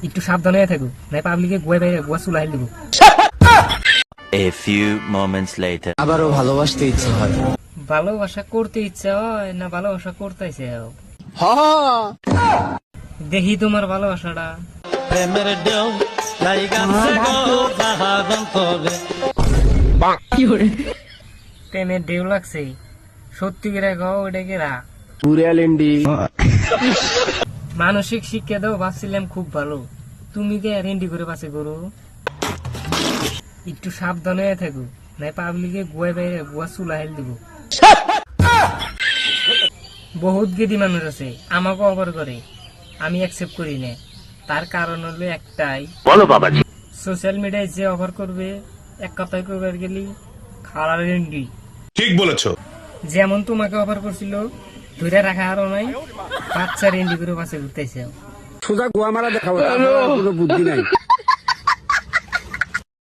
একটু সাবধানে থাকো, নাই পাবলিকে গুয়া বাইরে গুয়া চুলাই দিব। A few moments later. আবারও ভালোবাসতে ইচ্ছে হয়। ভালোবাসা করতে ইচ্ছা হয় না ভালোবাসা করতেছে? হ্যাঁ, দেখি তোমার ভালোবাসাটা। প্রেমের ঢেউ লাগছে, সত্যি করে গাও ওটা কেরা? পুরিয়ালেন্ডি। মানসিক শিক্ষা দাও, ভাবছিলাম খুব ভালো, তুমি কে রেন্ডি করে পাশে করো। একটু সাবধানে থাকো, নাই পাবলিকে গুয়া বাইরে গুয়া চুলাই দিব। বহুত গেদি মানুষ আছে আমাকে অফার করে, আমি অ্যাকসেপ্ট করি না। তার কারণ হলো একটাই, বলো বাবাজি। সোশ্যাল মিডিয়ায় যে অফার করবে, এক কথায় করবে গেলি খালা রেন্ডি। ঠিক বলেছো। যেমন তোমাকে অফার করছিল, ধরে রাখা আরো নাই, বাচ্চা রেন্ডি করে পাশে ঘুরতেছে। সোজা গোয়া মারা দেখাবো, তার কোনো বুদ্ধি নাই।